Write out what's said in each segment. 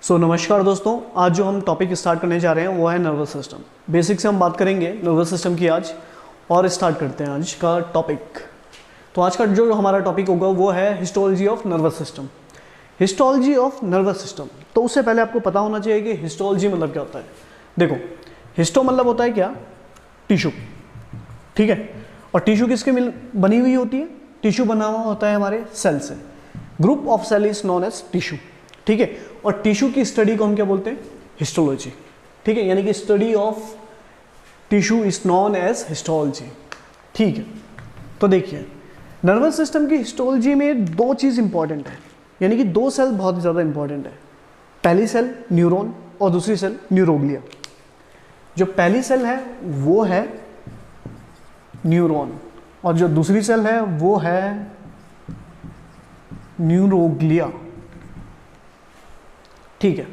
नमस्कार दोस्तों, आज जो हम टॉपिक स्टार्ट करने जा रहे हैं वो है नर्वस सिस्टम। बेसिक से हम बात करेंगे नर्वस सिस्टम की आज, और स्टार्ट करते हैं आज का टॉपिक। तो आज का जो हमारा टॉपिक होगा वो है histology of nervous system. Histology of nervous system, तो उससे पहले आपको पता होना चाहिए कि हिस्टोलॉजी मतलब क्या होता है। देखो, हिस्टो मतलब होता है क्या, टिश्यू, ठीक है। और टिश्यू किसके बनी हुई होती है? टिश्यू बना हुआ होता है हमारे सेल से। Group of cell is known as tissue, ठीक है। और टिश्यू की स्टडी को हम क्या बोलते हैं? हिस्टोलॉजी, ठीक है। यानी कि study of tissue is known as histology, ठीक है। तो देखिए, नर्वस सिस्टम की हिस्टोलॉजी में दो चीज़ इंपॉर्टेंट है, यानी कि दो सेल बहुत ज़्यादा इंपॉर्टेंट है। पहली सेल न्यूरॉन और दूसरी सेल न्यूरोग्लिया। जो पहली सेल है वो है न्यूरॉन और जो दूसरी सेल है वो है न्यूरोग्लिया, ठीक है।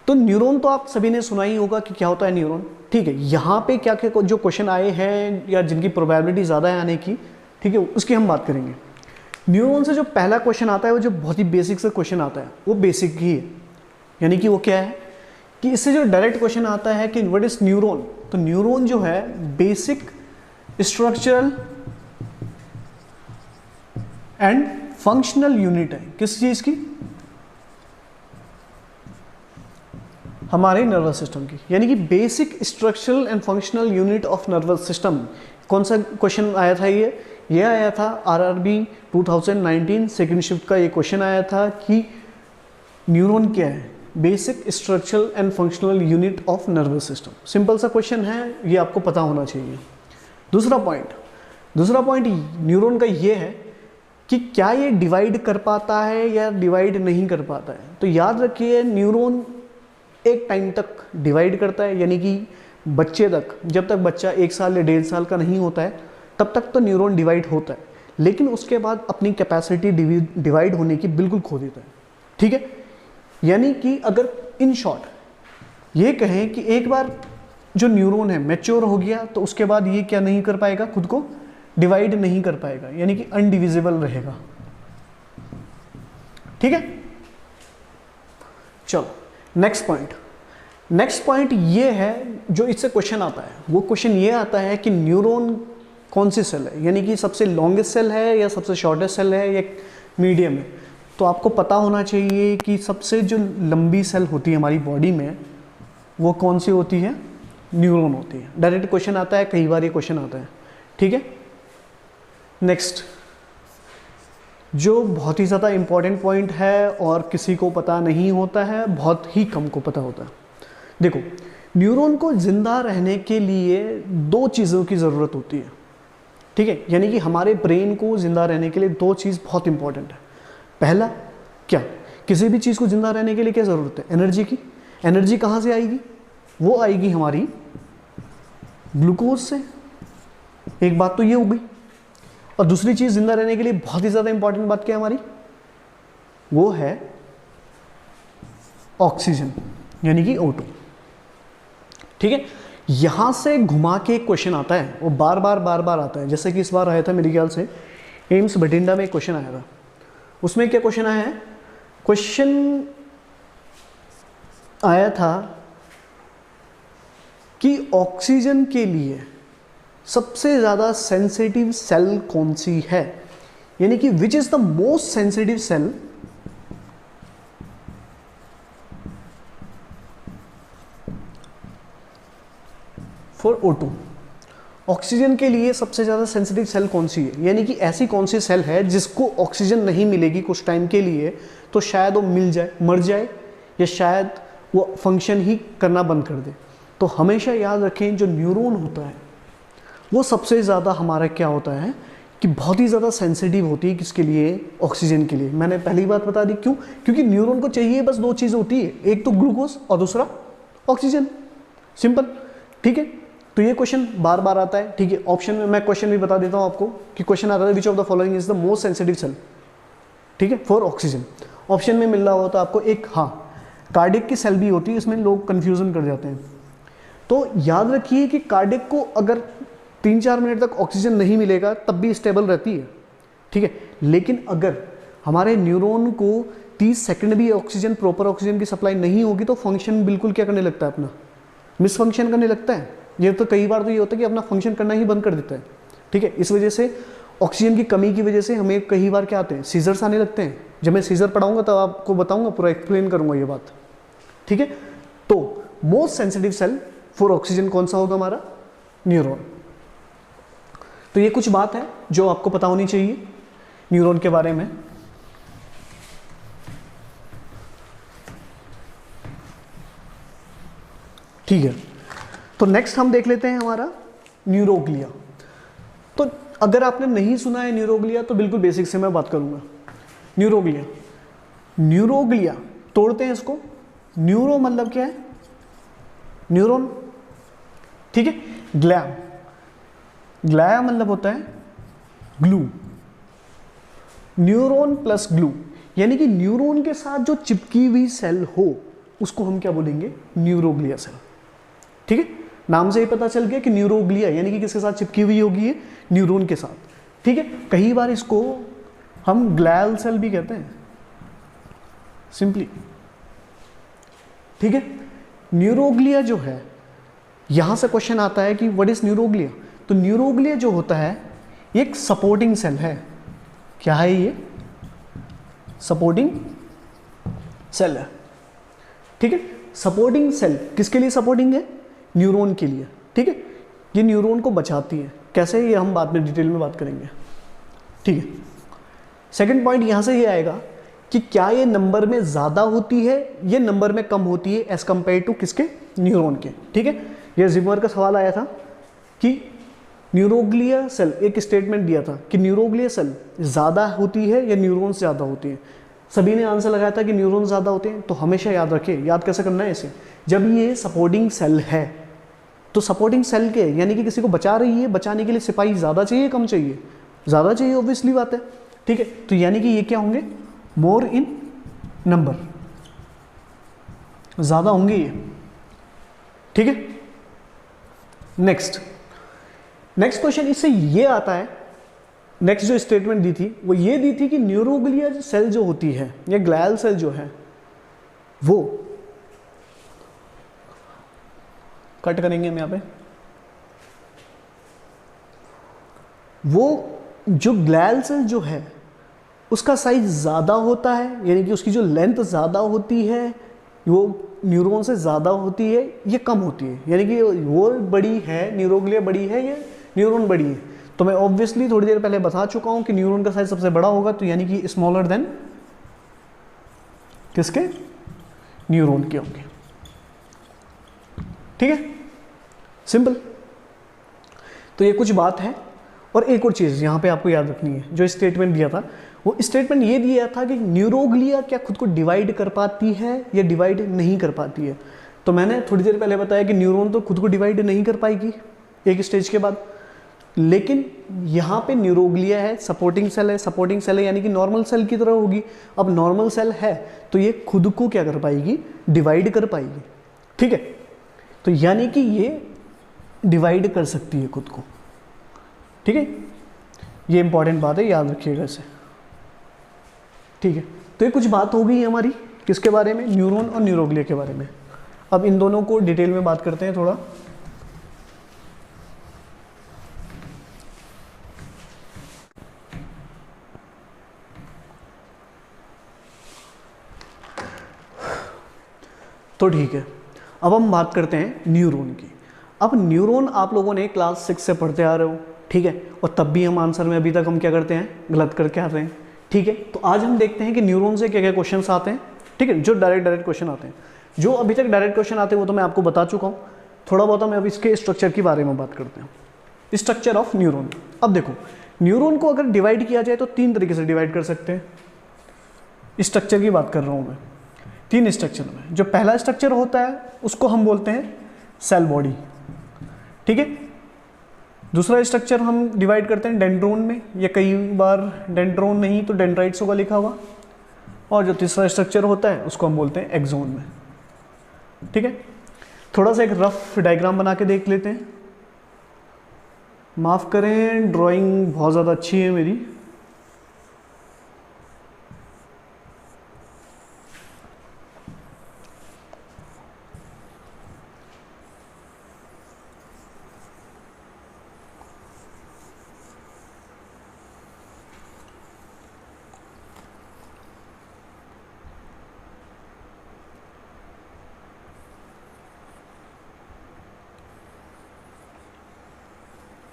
तो न्यूरॉन तो आप सभी ने सुना ही होगा कि क्या होता है न्यूरॉन, ठीक है। यहाँ पे क्या क्या जो क्वेश्चन आए हैं या जिनकी प्रोबेबिलिटी ज़्यादा है आने की, ठीक है, उसकी हम बात करेंगे। न्यूरॉन से जो पहला क्वेश्चन आता है वो जो बहुत ही बेसिक से क्वेश्चन आता है वो बेसिक ही है, यानी कि वो क्या है कि इससे जो डायरेक्ट क्वेश्चन आता है कि व्हाट इज न्यूरॉन। तो न्यूरॉन जो है basic structural and functional unit है। किस चीज़ की? हमारे नर्वस सिस्टम की, यानी कि basic structural and functional unit of nervous system. कौन सा क्वेश्चन आया था? ये आया था आरआरबी 2019 सेकेंड शिफ्ट का। ये क्वेश्चन आया था कि न्यूरॉन क्या है? Basic structural and functional unit of nervous system. Simple सा क्वेश्चन है, ये आपको पता होना चाहिए। दूसरा पॉइंट न्यूरॉन का ये है कि क्या ये डिवाइड कर पाता है या डिवाइड नहीं कर पाता है। तो याद रखिए, न्यूरॉन एक टाइम तक डिवाइड करता है, यानी कि बच्चे तक, जब तक बच्चा 1 साल या 1.5 साल का नहीं होता है तब तक तो न्यूरॉन डिवाइड होता है, लेकिन उसके बाद अपनी कैपेसिटी डिवाइड होने की बिल्कुल खो देता है, ठीक है। यानी कि अगर इन शॉर्ट ये कहें कि एक बार जो न्यूरॉन है मैच्योर हो गया तो उसके बाद ये क्या नहीं कर पाएगा, खुद को डिवाइड नहीं कर पाएगा, यानी कि अनडिविजिबल रहेगा, ठीक है। चलो नेक्स्ट पॉइंट ये है जो इससे क्वेश्चन आता है, वो क्वेश्चन ये आता है कि न्यूरॉन कौन सी सेल है, यानी कि सबसे लॉन्गेस्ट सेल है या सबसे शॉर्टेस्ट सेल है या मीडियम है। तो आपको पता होना चाहिए कि सबसे जो लंबी सेल होती है हमारी बॉडी में वो कौन सी होती है? न्यूरॉन होती है। डायरेक्ट क्वेश्चन आता है, कई बार ये क्वेश्चन आता है, ठीक है। नेक्स्ट जो बहुत ही ज़्यादा इम्पॉर्टेंट पॉइंट है और किसी को पता नहीं होता है, बहुत ही कम को पता होता है। देखो, न्यूरॉन को जिंदा रहने के लिए दो चीज़ों की ज़रूरत होती है, ठीक है। यानी कि हमारे ब्रेन को जिंदा रहने के लिए दो चीज़ बहुत इंपॉर्टेंट है। पहला क्या, किसी भी चीज़ को जिंदा रहने के लिए क्या ज़रूरत है? एनर्जी की। एनर्जी कहाँ से आएगी? वो आएगी हमारी ग्लूकोज से। एक बात तो ये हो गई। और दूसरी चीज़ जिंदा रहने के लिए बहुत ही ज़्यादा इंपॉर्टेंट बात क्या है हमारी? वो है ऑक्सीजन, यानी कि O2, ठीक है। यहां से घुमा के एक क्वेश्चन आता है, वो बार बार आता है। जैसे कि इस बार आया था मेरे ख्याल से एम्स बठिंडा में एक क्वेश्चन आया था। उसमें क्या क्वेश्चन आया है? क्वेश्चन आया था कि ऑक्सीजन के लिए सबसे ज़्यादा सेंसिटिव सेल कौन सी है, यानी कि which is the most sensitive cell for O2। Oxygen के लिए सबसे ज़्यादा सेंसिटिव सेल कौन सी है, यानी कि ऐसी कौन सी सेल है जिसको ऑक्सीजन नहीं मिलेगी कुछ टाइम के लिए तो शायद वो मर जाए या शायद वो फंक्शन ही करना बंद कर दे। तो हमेशा याद रखें, जो न्यूरॉन होता है वो सबसे ज़्यादा हमारा क्या होता है कि बहुत ही ज़्यादा सेंसिटिव होती है। किसके लिए? ऑक्सीजन के लिए। मैंने पहली बात बता दी, क्यों? क्योंकि न्यूरॉन को चाहिए बस दो चीज़ होती है, एक तो ग्लूकोज और दूसरा ऑक्सीजन, सिंपल, ठीक है। तो ये क्वेश्चन बार आता है, ठीक है। ऑप्शन में मैं क्वेश्चन भी बता देता हूँ आपको कि क्वेश्चन आता है which of the following is the most sensitive cell, ठीक है, फॉर ऑक्सीजन। ऑप्शन में मिल रहा होता आपको एक, हाँ, कार्डियक की सेल भी होती है, इसमें लोग कन्फ्यूजन कर जाते हैं। तो याद रखिए कि कार्डियक को अगर 3-4 मिनट तक ऑक्सीजन नहीं मिलेगा तब भी स्टेबल रहती है, ठीक है। लेकिन अगर हमारे न्यूरॉन को 30 सेकंड भी ऑक्सीजन, प्रॉपर ऑक्सीजन की सप्लाई नहीं होगी तो फंक्शन बिल्कुल क्या करने लगता है, अपना मिस फंक्शन करने लगता है। ये तो कई बार तो ये होता है कि अपना फंक्शन करना ही बंद कर देता है, ठीक है। इस वजह से ऑक्सीजन की कमी की वजह से हमें कई बार क्या आते हैं, सीजर्स आने लगते हैं। जब मैं सीजर पढ़ाऊंगा तब आपको बताऊंगा, पूरा एक्सप्लेन करूंगा ये बात, ठीक है। तो most sensitive cell for oxygen कौन सा होगा, हमारा न्यूरॉन। तो ये कुछ बात है जो आपको पता होनी चाहिए न्यूरॉन के बारे में। ठीक है, तो नेक्स्ट हम देख लेते हैं हमारा न्यूरोग्लिया। तो अगर आपने नहीं सुना है न्यूरोग्लिया तो बिल्कुल बेसिक से मैं बात करूंगा। न्यूरोग्लिया, न्यूरोग्लिया तोड़ते हैं इसको। न्यूरो मतलब क्या है, न्यूरॉन, ठीक है। ग्लिया, ग्लिया मतलब होता है ग्लू, न्यूरॉन प्लस ग्लू, यानी कि न्यूरॉन के साथ जो चिपकी हुई सेल हो उसको हम क्या बोलेंगे, न्यूरोग्लिया सेल, ठीक है। नाम से ही पता चल गया कि न्यूरोग्लिया यानी कि किसके साथ चिपकी हुई होगी, ये न्यूरॉन के साथ, ठीक है। कई बार इसको हम ग्लियल सेल भी कहते हैं सिंपली, ठीक है। न्यूरोग्लिया जो है, यहां से क्वेश्चन आता है कि व्हाट इज न्यूरोग्लिया। तो न्यूरोग्लिया जो होता है ये एक सपोर्टिंग सेल है। क्या है ये, सपोर्टिंग सेल है, ठीक है। सपोर्टिंग सेल किसके लिए सपोर्टिंग है, न्यूरॉन के लिए, ठीक है। ये न्यूरॉन को बचाती है, कैसे, ये हम बाद में डिटेल में बात करेंगे, ठीक है। सेकंड पॉइंट यहां से ये आएगा कि क्या ये नंबर में ज़्यादा होती है, ये नंबर में कम होती है एज कंपेयर टू किसके, न्यूरॉन के, ठीक है। ये जिमर का सवाल आया था कि न्यूरोग्लिया सेल, एक स्टेटमेंट दिया था कि न्यूरोग्लिया सेल ज़्यादा होती है या न्यूरॉन से ज़्यादा होती है। सभी ने आंसर लगाया था कि न्यूरॉन ज़्यादा होते हैं। तो हमेशा याद रखें, याद कैसे करना है इसे, जब ये सपोर्टिंग सेल है तो सपोर्टिंग सेल के यानी कि किसी को बचा रही है, बचाने के लिए सिपाही ज़्यादा चाहिए कम चाहिए, ज़्यादा चाहिए, ऑब्वियसली बात है, ठीक है। तो यानी कि ये क्या होंगे, मोर इन नंबर, ज़्यादा होंगे ये, ठीक है। नेक्स्ट क्वेश्चन इससे ये आता है, नेक्स्ट जो स्टेटमेंट दी थी वो ये दी थी कि न्यूरोग्लिया सेल जो होती है या ग्लियल सेल जो है वो, कट करेंगे हम यहाँ पे, वो जो ग्लियल सेल जो है उसका साइज ज़्यादा होता है, यानी कि उसकी जो लेंथ ज़्यादा होती है वो न्यूरॉन से ज़्यादा होती है, ये कम होती है, यानी कि वो बड़ी है, न्यूरोग्लिया बड़ी है, ये न्यूरॉन बड़ी है। तो मैं ऑब्वियसली थोड़ी देर पहले बता चुका हूँ कि न्यूरॉन का साइज सबसे बड़ा होगा, तो यानी कि स्मॉलर देन किसके, न्यूरॉन के होंगे, ठीक है, सिंपल। तो ये कुछ बात है। और एक और चीज़ यहाँ पे आपको याद रखनी है, जो स्टेटमेंट दिया था वो स्टेटमेंट ये दिया था कि न्यूरोग्लिया क्या खुद को डिवाइड कर पाती है या डिवाइड नहीं कर पाती है। तो मैंने थोड़ी देर पहले बताया कि न्यूरॉन तो खुद को डिवाइड नहीं कर पाएगी एक स्टेज के बाद, लेकिन यहाँ पे न्यूरोग्लिया है, सपोर्टिंग सेल है, यानी कि नॉर्मल सेल की तरह होगी। अब नॉर्मल सेल है तो ये खुद को क्या कर पाएगी, डिवाइड कर पाएगी, ठीक है। तो यानी कि ये डिवाइड कर सकती है खुद को, ठीक है। ये इंपॉर्टेंट बात है, याद रखिएगा इसे, ठीक है। तो ये कुछ बात हो गई हमारी किसके बारे में, न्यूरॉन और न्यूरोग्लिया के बारे में। अब इन दोनों को डिटेल में बात करते हैं थोड़ा। तो ठीक है, अब हम बात करते हैं न्यूरॉन की। अब न्यूरॉन आप लोगों ने क्लास 6 से पढ़ते आ रहे हो, ठीक है, और तब भी हम आंसर में अभी तक हम क्या करते हैं, गलत करके आते हैं, ठीक है। तो आज हम देखते हैं कि न्यूरॉन से क्या क्या क्वेश्चंस आते हैं, ठीक है, जो डायरेक्ट क्वेश्चन आते हैं। जो अभी तक डायरेक्ट क्वेश्चन आते हैं वो तो मैं आपको बता चुका हूँ, थोड़ा बहुत हम अब इसके स्ट्रक्चर के बारे में बात करते हैं, स्ट्रक्चर ऑफ न्यूरॉन। अब देखो, न्यूरॉन को अगर डिवाइड किया जाए तो 3 तरीके से डिवाइड कर सकते हैं, स्ट्रक्चर की बात कर रहा हूँ मैं, 3 स्ट्रक्चर में। जो पहला स्ट्रक्चर होता है उसको हम बोलते हैं सेल बॉडी, ठीक है। दूसरा स्ट्रक्चर हम डिवाइड करते हैं डेंड्रोन में, या कई बार डेंड्रोन नहीं तो डेंड्राइट्स होगा लिखा हुआ। और जो तीसरा स्ट्रक्चर होता है उसको हम बोलते हैं एक्सोन में, ठीक है। थोड़ा सा एक रफ डायग्राम बना के देख लेते हैं। माफ़ करें, ड्राइंग बहुत ज़्यादा अच्छी है मेरी।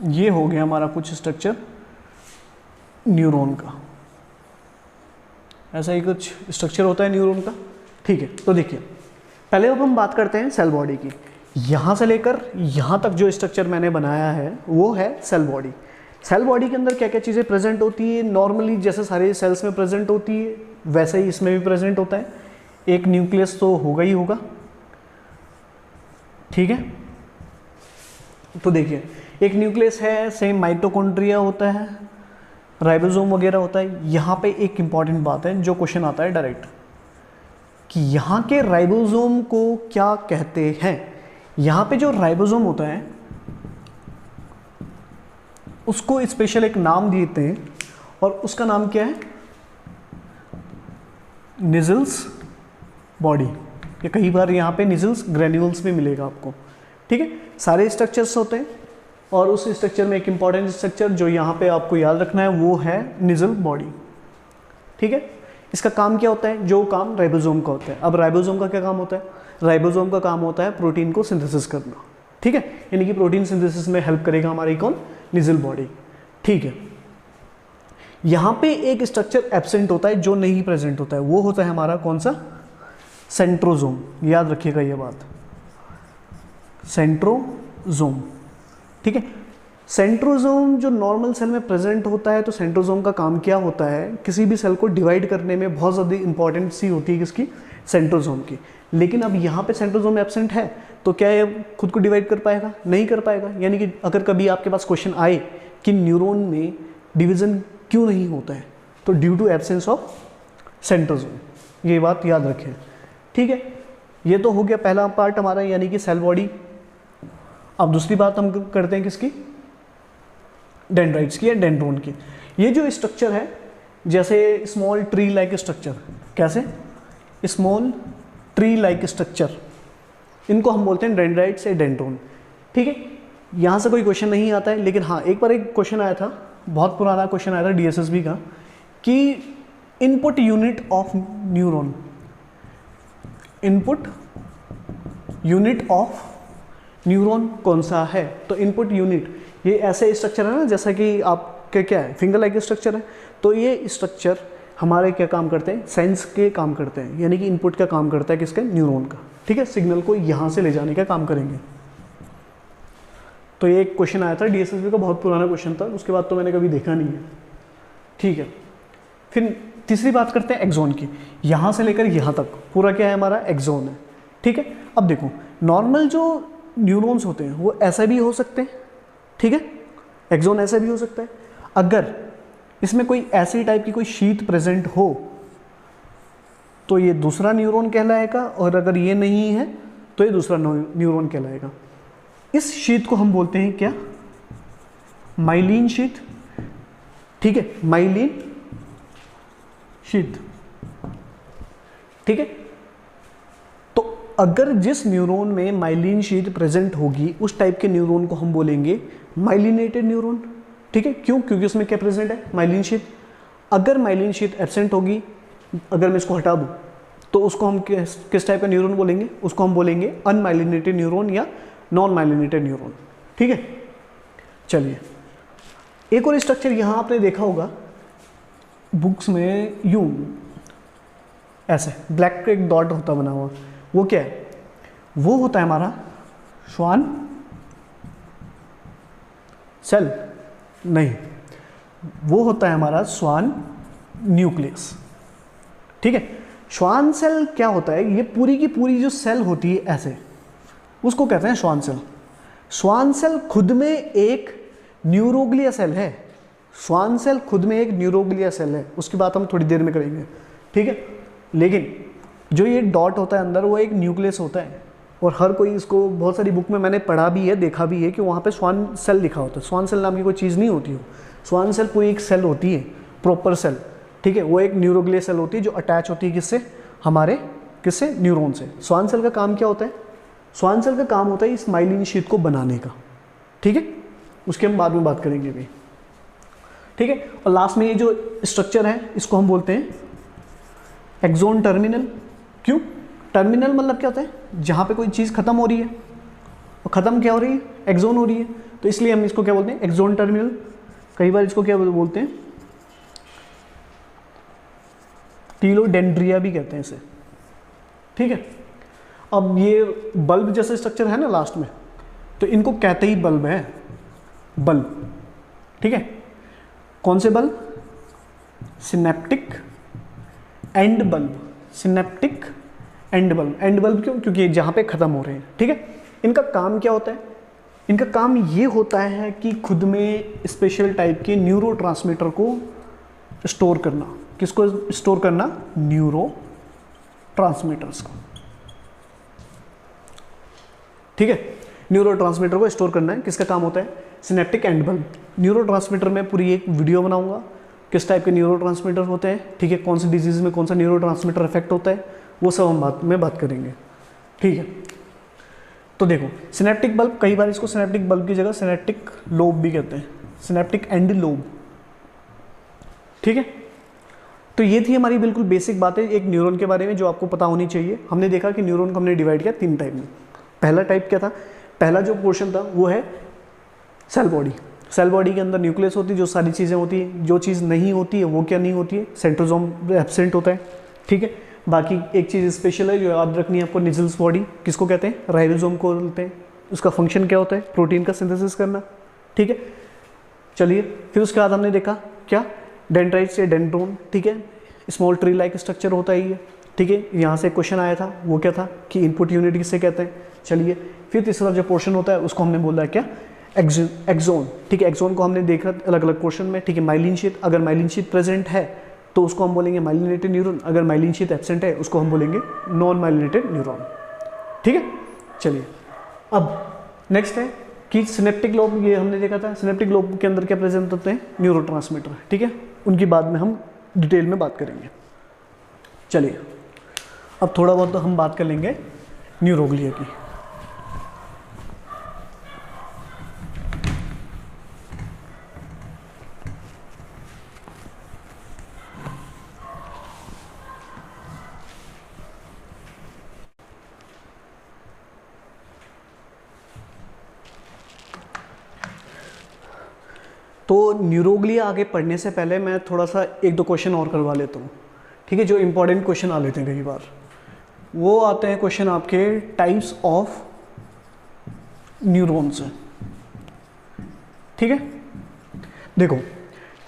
ये हो गया हमारा कुछ स्ट्रक्चर न्यूरॉन का, ऐसा ही कुछ स्ट्रक्चर होता है न्यूरॉन का। ठीक है, तो देखिए पहले अब हम बात करते हैं सेल बॉडी की। यहाँ से लेकर यहाँ तक जो स्ट्रक्चर मैंने बनाया है वो है सेल बॉडी। सेल बॉडी के अंदर क्या क्या चीज़ें प्रेजेंट होती है, नॉर्मली जैसे सारे सेल्स में प्रेजेंट होती है वैसे ही इसमें भी प्रेजेंट होता है। एक न्यूक्लियस तो होगा ही होगा, ठीक है। तो देखिए एक न्यूक्लियस है, सेम माइटोकॉन्ड्रिया होता है, राइबोसोम वगैरह होता है। यहाँ पे एक इंपॉर्टेंट बात है जो क्वेश्चन आता है डायरेक्ट कि यहाँ के राइबोसोम को क्या कहते हैं। यहाँ पे जो राइबोसोम होता है उसको स्पेशल एक नाम देते हैं और उसका नाम क्या है, निजल्स बॉडी, या कई बार यहाँ पे निजल्स ग्रेन्यूल्स भी मिलेगा आपको, ठीक है। सारे स्ट्रक्चर्स होते हैं और उस स्ट्रक्चर में एक इंपॉर्टेंट स्ट्रक्चर जो यहाँ पे आपको याद रखना है वो है निजल बॉडी, ठीक है। इसका काम क्या होता है, जो काम राइबोसोम का होता है। अब राइबोसोम का क्या काम होता है, राइबोसोम का काम होता है प्रोटीन को सिंथेसिस करना, ठीक है, यानी कि प्रोटीन सिंथेसिस में हेल्प करेगा हमारी कौन, निजल बॉडी, ठीक है। यहाँ पे एक स्ट्रक्चर एब्सेंट होता है जो नहीं प्रेजेंट होता है, वो होता है हमारा कौन सा, सेंट्रोजोम। याद रखिएगा ये बात, सेंट्रोजोम, ठीक है। सेंट्रोजोम जो नॉर्मल सेल में प्रेजेंट होता है, तो सेंट्रोजोम का काम क्या होता है, किसी भी सेल को डिवाइड करने में बहुत ज़्यादा इंपॉर्टेंट सी होती है किसकी, सेंट्रोजोम की। लेकिन अब यहाँ पे सेंट्रोजोम एब्सेंट है तो क्या ये खुद को डिवाइड कर पाएगा, नहीं कर पाएगा। यानी कि अगर कभी आपके पास क्वेश्चन आए कि न्यूरॉन में डिवीजन क्यों नहीं होता है, तो due to absence of centrosome, ये बात याद रखें, ठीक है। ये तो हो गया पहला पार्ट हमारा, यानी कि सेल बॉडी। अब दूसरी बात हम करते हैं किसकी, डेंड्राइट्स की या डेंड्रोन की। ये जो स्ट्रक्चर है जैसे स्मॉल ट्री लाइक स्ट्रक्चर, कैसे, स्मॉल ट्री लाइक स्ट्रक्चर, इनको हम बोलते हैं डेंड्राइट्स या डेंड्रोन, ठीक है। यहाँ से कोई क्वेश्चन नहीं आता है, लेकिन हाँ एक बार एक क्वेश्चन आया था, बहुत पुराना क्वेश्चन आया था DSSB का, कि input unit of neuron, input unit of neuron कौन सा है। तो इनपुट यूनिट ये ऐसे स्ट्रक्चर है ना, जैसा कि आपके क्या है, फिंगर लाइक स्ट्रक्चर है। तो ये स्ट्रक्चर हमारे क्या काम करते हैं, सेंस के काम करते हैं, यानी कि इनपुट का काम करता है किसका, न्यूरॉन का, ठीक है। सिग्नल को यहाँ से ले जाने का काम करेंगे। तो ये एक क्वेश्चन आया था DSSB का, बहुत पुराना क्वेश्चन था, उसके बाद तो मैंने कभी देखा नहीं है, ठीक है। फिर तीसरी बात करते हैं एक्सोन की। यहाँ से लेकर यहाँ तक पूरा क्या है हमारा, एक्सोन है, ठीक है। अब देखो नॉर्मल जो न्यूरॉन्स होते हैं वो ऐसा भी हो सकते हैं, ठीक है, एक्सोन ऐसा भी हो सकता है। अगर इसमें कोई ऐसी टाइप की कोई शीट प्रेजेंट हो तो ये दूसरा न्यूरॉन कहलाएगा, और अगर ये नहीं है तो ये दूसरा न्यूरॉन कहलाएगा। इस शीट को हम बोलते हैं क्या, माइलिन शीट, ठीक है, माइलिन शीट, ठीक है। तो अगर जिस न्यूरॉन में माइलिन शीट प्रेजेंट होगी उस टाइप के न्यूरॉन को हम बोलेंगे माइलिनेटेड न्यूरॉन, ठीक है। क्यों, क्योंकि उसमें क्या प्रेजेंट है, माइलिन शीट। अगर माइलिन शीट एब्सेंट होगी, अगर मैं इसको हटा दूं तो उसको हम किस टाइप का न्यूरॉन बोलेंगे, उसको हम बोलेंगे अनमाइलिनेटेड न्यूरॉन या नॉन माइलिनेटेड न्यूरॉन, ठीक है। चलिए एक और स्ट्रक्चर यहाँ आपने देखा होगा बुक्स में, यूं ऐसे ब्लैक एक डॉट होता बना हुआ, वो क्या है, वो होता है हमारा श्वान सेल, नहीं, वो होता है हमारा श्वान न्यूक्लियस, ठीक है। श्वान सेल क्या होता है, ये पूरी की पूरी जो सेल होती है ऐसे, उसको कहते हैं श्वान सेल। श्वान सेल खुद में एक न्यूरोग्लिया सेल है, श्वान सेल खुद में एक न्यूरोग्लिया सेल है, उसकी बात हम थोड़ी देर में करेंगे, ठीक है। लेकिन जो ये डॉट होता है अंदर वो एक न्यूक्लियस होता है, और हर कोई इसको बहुत सारी बुक में मैंने पढ़ा भी है, देखा भी है कि वहाँ पे श्वान सेल लिखा होता है। श्वान सेल नाम की कोई चीज़ नहीं होती हो, श्वान सेल पूरी एक सेल होती है, प्रॉपर सेल, ठीक है। वो एक न्यूरोग्लिया सेल होती है जो अटैच होती है किससे, हमारे किससे, न्यूरॉन से। श्वान सेल का काम क्या होता है, श्वान सेल का काम होता है इस माइलिन शीट को बनाने का, ठीक है, उसके हम बाद में बात करेंगे भी, ठीक है। और लास्ट में ये जो स्ट्रक्चर है इसको हम बोलते हैं एक्सोन टर्मिनल। क्यों, टर्मिनल मतलब क्या होता है, जहाँ पे कोई चीज़ खत्म हो रही है, और ख़त्म क्या हो रही है, एक्सोन हो रही है। तो इसलिए हम इसको क्या बोलते हैं, एक्सोन टर्मिनल। कई बार इसको क्या बोलते हैं, टीलोडेंड्रिया भी कहते हैं इसे, ठीक है। अब ये बल्ब जैसे स्ट्रक्चर है ना लास्ट में, तो इनको कहते ही बल्ब है, बल्ब, ठीक है। कौन से bulb, synaptic and bulb, synaptic and bulb. And bulb क्यों, क्योंकि जहाँ पे ख़त्म हो रहे हैं, ठीक है। इनका काम क्या होता है, इनका काम ये होता है कि खुद में स्पेशल टाइप के न्यूरोट्रांसमीटर को स्टोर करना। किसको स्टोर करना, न्यूरोट्रांसमीटर्स को, ठीक है। न्यूरोट्रांसमीटर को स्टोर करना है, किसका काम होता है, सिनेप्टिक एंड बल्ब। न्यूरोट्रांसमीटर में पूरी एक वीडियो बनाऊंगा, किस टाइप के न्यूरोट्रांसमीटर होते हैं, ठीक है, कौन सी डिजीज़ में कौन सा न्यूरोट्रांसमीटर इफेक्ट होता है, वो सब हम बात करेंगे, ठीक है। तो देखो सिनेप्टिक बल्ब, कई बार इसको सिनेप्टिक बल्ब की जगह सिनेप्टिक लोब भी कहते हैं, सिनेप्टिक एंड लोब, ठीक है। तो ये थी हमारी बिल्कुल बेसिक बातें एक न्यूरॉन के बारे में जो आपको पता होनी चाहिए। हमने देखा कि न्यूरॉन को हमने डिवाइड किया 3 टाइप में। पहला टाइप क्या था, पहला जो पोर्शन था वो है सेल बॉडी। सेल बॉडी के अंदर न्यूक्लियस होती है, जो सारी चीज़ें होती हैं। जो चीज़ नहीं होती है वो क्या नहीं होती है, सेंट्रोसोम एब्सेंट होता है, ठीक है। बाकी एक चीज़ स्पेशल है जो याद रखनी है आपको, निजल्स बॉडी, किसको कहते हैं, राइबोसोम को बोलते हैं। उसका फंक्शन क्या होता है, प्रोटीन का सिंथेसिस करना, ठीक है। चलिए फिर उसके बाद हमने देखा क्या, डेंड्राइट से डेंड्रोन, ठीक है, स्मॉल ट्री लाइक स्ट्रक्चर होता है ये, ठीक है। यहाँ से क्वेश्चन आया था, वो क्या था कि इनपुट यूनिट किससे कहते हैं। चलिए फिर तीसरा जो पोर्शन होता है उसको हमने बोला है क्या, एक्सोन, ठीक है। एक्सोन को हमने देखा अलग अलग पोर्शन में, ठीक है। माइलिन शीथ, अगर माइलिन शीथ प्रेजेंट है तो उसको हम बोलेंगे माइलिनेटेड न्यूरॉन, अगर माइलिन शीथ एब्सेंट है उसको हम बोलेंगे नॉन माइलिनेटेड न्यूरॉन, ठीक है। चलिए अब नेक्स्ट है कि सिनेप्टिक लोब, ये हमने देखा था सिनेप्टिक लोब के अंदर क्या प्रेजेंट होते हैं, न्यूरोट्रांसमीटर, ठीक है। उनकी बाद में हम डिटेल में बात करेंगे। चलिए अब थोड़ा बहुत तो हम बात कर लेंगे न्यूरोग्लिया की। तो न्यूरोग्लिया आगे पढ़ने से पहले मैं थोड़ा सा 1-2 क्वेश्चन और करवा लेता हूँ, ठीक है। जो इंपॉर्टेंट क्वेश्चन आ लेते हैं कई बार, वो आते हैं क्वेश्चन आपके टाइप्स ऑफ न्यूरॉन्स, ठीक है। देखो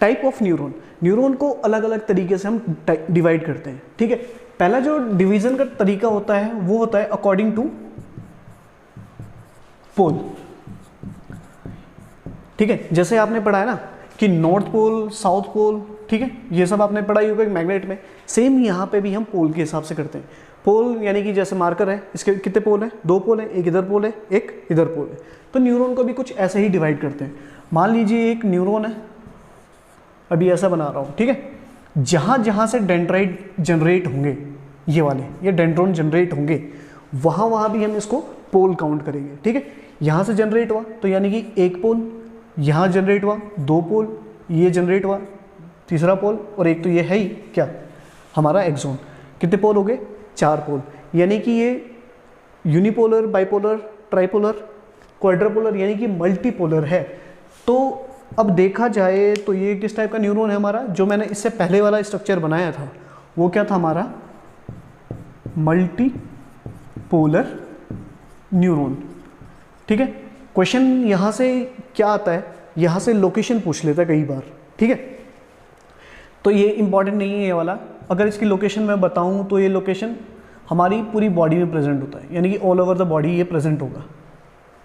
टाइप ऑफ न्यूरॉन, न्यूरॉन को अलग अलग तरीके से हम डिवाइड करते हैं, ठीक है। पहला जो डिवीजन का तरीका होता है वो होता है अकॉर्डिंग टू पोल, ठीक है। जैसे आपने पढ़ा है ना कि नॉर्थ पोल, साउथ पोल, ठीक है, ये सब आपने पढ़ा ही होगा मैग्नेट में। सेम यहाँ पे भी हम पोल के हिसाब से करते हैं। पोल यानी कि जैसे मार्कर है, इसके कितने पोल हैं, 2 पोल हैं, एक इधर पोल है, एक इधर पोल है। तो न्यूरॉन को भी कुछ ऐसे ही डिवाइड करते हैं। मान लीजिए एक न्यूरॉन है, अभी ऐसा बना रहा हूँ, ठीक है। जहाँ जहाँ से डेंड्राइट जनरेट होंगे, ये वाले, ये डेंड्रोन जनरेट होंगे, वहाँ भी हम इसको पोल काउंट करेंगे, ठीक है। यहाँ से जनरेट हुआ तो यानी कि 1 पोल, यहाँ जनरेट हुआ 2 पोल, ये जनरेट हुआ 3रा पोल, और एक तो ये है ही क्या हमारा एक्सोन। कितने पोल हो गए, 4 पोल। यानी कि ये यूनिपोलर, बाइपोलर, ट्राइपोलर, क्वाड्रापोलर यानी कि मल्टीपोलर है। तो अब देखा जाए तो ये किस टाइप का न्यूरॉन है हमारा, जो मैंने इससे पहले वाला स्ट्रक्चर बनाया था वो क्या था हमारा, मल्टीपोलर न्यूरॉन, ठीक है। क्वेश्चन यहाँ से क्या आता है, यहाँ से लोकेशन पूछ लेता है कई बार, ठीक है। तो ये इंपॉर्टेंट नहीं है ये वाला। अगर इसकी लोकेशन मैं बताऊँ तो ये लोकेशन हमारी पूरी बॉडी में प्रेजेंट होता है, यानी कि ऑल ओवर द बॉडी ये प्रेजेंट होगा,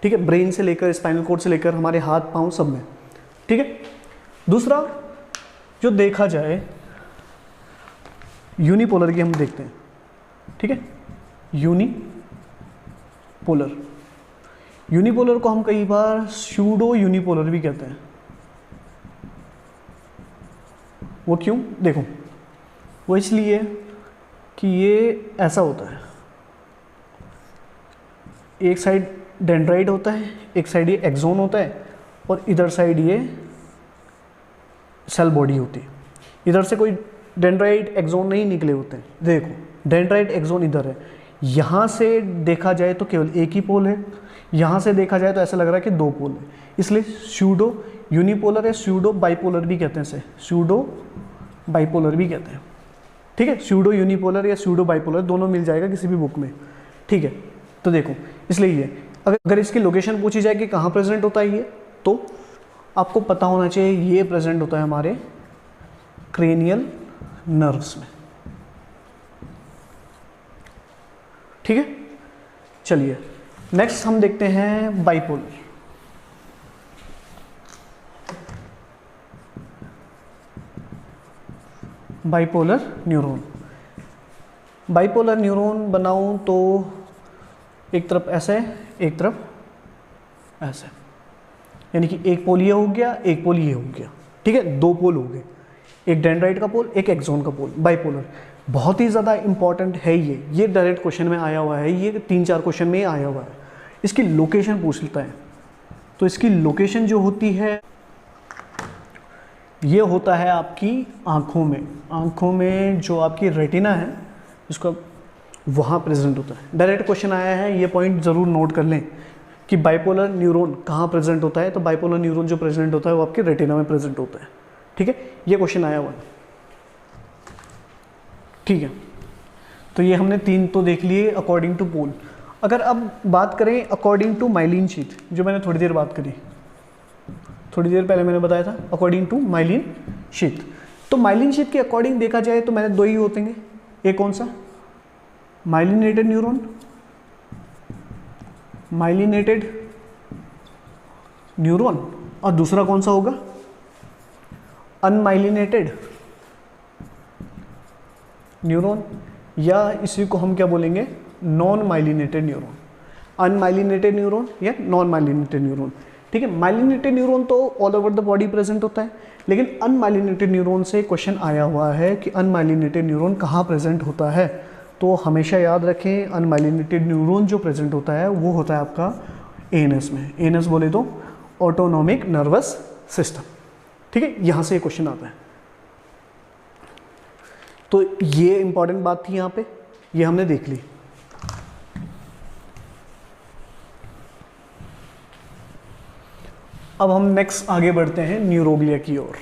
ठीक है। ब्रेन से लेकर स्पाइनल कोड से लेकर हमारे हाथ पाँव सब में, ठीक है। दूसरा जो देखा जाए यूनिपोलर की हम देखते हैं, ठीक है। यूनिपोलर, यूनिपोलर को हम कई बार सूडो यूनिपोलर भी कहते हैं। वो क्यों, देखो वो इसलिए कि ये ऐसा होता है, एक साइड डेंड्राइट होता है, एक साइड ये एक्सोन होता है, और इधर साइड ये सेल बॉडी होती है। इधर से कोई डेंड्राइट एक्सोन नहीं निकले होते हैं, देखो डेंड्राइट एक्सोन इधर है। यहाँ से देखा जाए तो केवल एक ही पोल है, यहाँ से देखा जाए तो ऐसा लग रहा है कि दो पोल है, इसलिए स्यूडो यूनिपोलर या स्यूडो बाइपोलर भी कहते हैं इसे, स्यूडो बाइपोलर भी कहते हैं। ठीक है, स्यूडो यूनिपोलर या स्यूडो बाइपोलर दोनों मिल जाएगा किसी भी बुक में। ठीक है, तो देखो इसलिए ये अगर इसकी लोकेशन पूछी जाए कि कहाँ प्रेजेंट होता है ये, तो आपको पता होना चाहिए ये प्रेजेंट होता है हमारे क्रेनियल नर्व्स में। ठीक है, चलिए नेक्स्ट हम देखते हैं bipolar. Bipolar neuron, bipolar neuron बनाऊं तो एक तरफ ऐसे एक तरफ ऐसे, यानी कि एक पोल ये हो गया, एक पोल ये हो गया। ठीक है, दो पोल हो गए, एक डेंड्राइट का पोल, एक एक्सॉन का पोल, बाइपोलर। बहुत ही ज़्यादा इंपॉर्टेंट है ये डायरेक्ट क्वेश्चन में आया हुआ है, ये 3-4 क्वेश्चन में ही आया हुआ है। इसकी लोकेशन पूछ लेता है, तो इसकी लोकेशन जो होती है ये होता है आपकी आँखों में, आँखों में जो आपकी रेटिना है उसका वहाँ प्रेजेंट होता है। डायरेक्ट क्वेश्चन आया है, ये पॉइंट ज़रूर नोट कर लें कि बाइपोलर न्यूरॉन कहाँ प्रेजेंट होता है, तो बाइपोलर न्यूरॉन जो प्रेजेंट होता है वो आपके रेटिना में प्रेजेंट होता है। ठीक है, ये क्वेश्चन आया हुआ है। ठीक है, तो ये हमने 3 तो देख लिए अकॉर्डिंग टू पोल। अगर अब बात करें अकॉर्डिंग टू माइलिन शीथ, जो मैंने थोड़ी देर बात करी, थोड़ी देर पहले मैंने बताया था अकॉर्डिंग टू माइलिन शीथ। तो माइलिन शीथ के अकॉर्डिंग देखा जाए तो मैंने 2 ही होते हैं, एक कौन सा, माइलिनेटेड न्यूरॉन, माइलिनेटेड न्यूरॉन, और दूसरा कौन सा होगा, अनमाइलिनेटेड न्यूरॉन, या इसी को हम क्या बोलेंगे, non myelinated neuron, unmyelinated neuron या नॉन माइलिनेटेड न्यूरॉन। ठीक है, माइलिनेटेड न्यूरॉन तो all over the body present होता है, लेकिन अनमाइलिनेटेड न्यूरॉन से क्वेश्चन आया हुआ है कि अनमाइलिनेटेड न्यूरॉन कहाँ प्रेजेंट होता है। तो हमेशा याद रखें, अनमाइलिनेटेड न्यूरॉन जो प्रेजेंट होता है वो होता है आपका एएनएस में। एएनएस बोले तो ऑटोनॉमिक नर्वस सिस्टम। ठीक है, यहाँ से क्वेश्चन आता है। तो ये इंपॉर्टेंट बात थी यहाँ पे, ये हमने देख ली। अब हम नेक्स्ट आगे बढ़ते हैं न्यूरोग्लिया की ओर।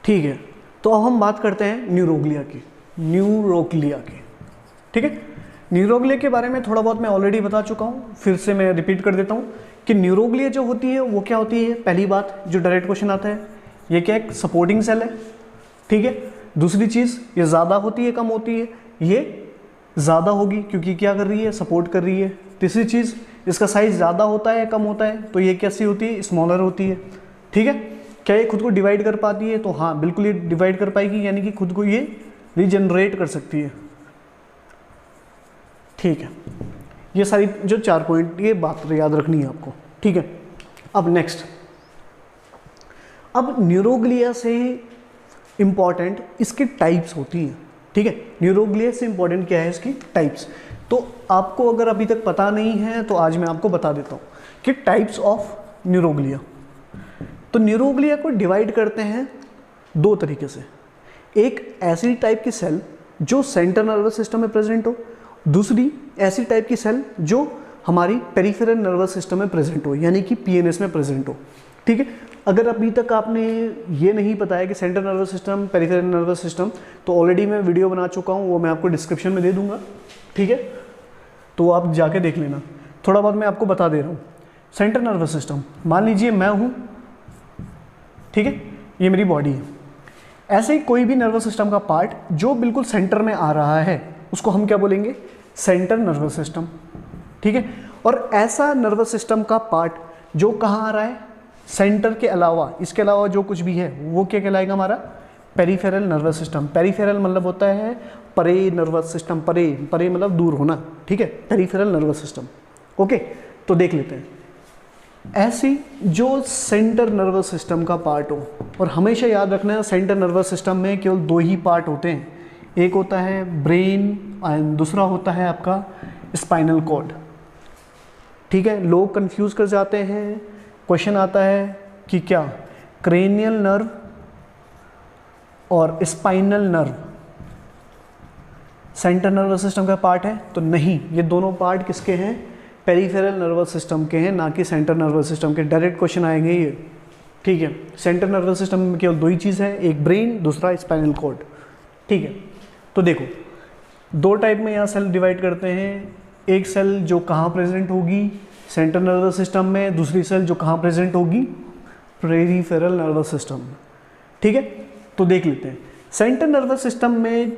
ठीक है, तो अब हम बात करते हैं न्यूरोग्लिया की, न्यूरोग्लिया की। ठीक है, न्यूरोग्लिया के बारे में थोड़ा बहुत मैं ऑलरेडी बता चुका हूँ, फिर से मैं रिपीट कर देता हूँ कि न्यूरोग्लिया जो होती है वो क्या होती है। पहली बात जो डायरेक्ट क्वेश्चन आता है, ये क्या एक सपोर्टिंग सेल है। ठीक है, दूसरी चीज़ ये ज़्यादा होती है कम होती है, ये ज़्यादा होगी क्योंकि क्या कर रही है, सपोर्ट कर रही है। तीसरी चीज़ इसका साइज़ ज़्यादा होता है या कम होता है, तो ये कैसी होती है, स्मॉलर होती है। ठीक है, क्या ये खुद को डिवाइड कर पाती है, तो हाँ बिल्कुल ये डिवाइड कर पाएगी, यानी कि खुद को ये रीजनरेट कर सकती है। ठीक है, ये सारी जो 4 पॉइंट ये बात याद रखनी है आपको। ठीक है, अब नेक्स्ट, अब न्यूरोग्लिया से इंपॉर्टेंट इसकी टाइप्स होती हैं। ठीक है, न्यूरोग्लिया से इंपॉर्टेंट क्या है, इसकी टाइप्स। तो आपको अगर अभी तक पता नहीं है तो आज मैं आपको बता देता हूँ कि टाइप्स ऑफ न्यूरोग्लिया। तो न्यूरोग्लिया को डिवाइड करते हैं 2 तरीके से, एक ऐसी टाइप की सेल जो सेंट्रल नर्वस सिस्टम में प्रेजेंट हो, दूसरी ऐसी टाइप की सेल जो हमारी पेरिफेरल नर्वस सिस्टम में प्रेजेंट हो, यानी कि पीएनएस में प्रेजेंट हो। ठीक है, अगर अभी तक आपने ये नहीं पता है कि central nervous system, peripheral nervous system, तो ऑलरेडी मैं वीडियो बना चुका हूँ, वो मैं आपको डिस्क्रिप्शन में दे दूंगा। ठीक है, तो आप जाके देख लेना। थोड़ा बहुत मैं आपको बता दे रहा हूँ। सेंट्रल नर्वस सिस्टम, मान लीजिए मैं हूँ, ठीक है, ये मेरी बॉडी है। ऐसे ही कोई भी नर्वस सिस्टम का पार्ट जो बिल्कुल सेंटर में आ रहा है उसको हम क्या बोलेंगे, सेंट्रल नर्वस सिस्टम। ठीक है, और ऐसा नर्वस सिस्टम का पार्ट जो कहाँ आ रहा है, सेंटर के अलावा, इसके अलावा जो कुछ भी है वो क्या कहलाएगा, हमारा पेरिफेरल नर्वस सिस्टम। पेरिफेरल मतलब होता है परे नर्वस सिस्टम, परे परे मतलब दूर होना। ठीक है, पेरिफेरल नर्वस सिस्टम। ओके, तो देख लेते हैं ऐसी जो सेंटर नर्वस सिस्टम का पार्ट हो। और हमेशा याद रखना है सेंटर नर्वस सिस्टम में केवल 2 ही पार्ट होते हैं, एक होता है ब्रेन एंड दूसरा होता है आपका स्पाइनल कॉर्ड। ठीक है, लोग कंफ्यूज कर जाते हैं, क्वेश्चन आता है कि क्या क्रेनियल नर्व और spinal nerve central nervous system का पार्ट है? तो नहीं, ये दोनों पार्ट किसके हैं? पेरिफेरल नर्वस सिस्टम के हैं, ना कि सेंट्रल नर्वस सिस्टम के। डायरेक्ट क्वेश्चन आएंगे ये, ठीक है। सेंट्रल नर्वस सिस्टम में केवल दो ही चीज़ है, एक ब्रेन, दूसरा स्पाइनल कॉर्ड, ठीक है। तो देखो, दो टाइप में यहाँ सेल डिवाइड करते हैं। एक सेल जो कहाँ प्रेजेंट होगी? सेंट्रल नर्वस सिस्टम में। दूसरी सेल जो कहाँ प्रेजेंट होगी? पेरिफेरल नर्वस सिस्टम में, ठीक है। तो देख लेते हैं, सेंट्रल नर्वस सिस्टम में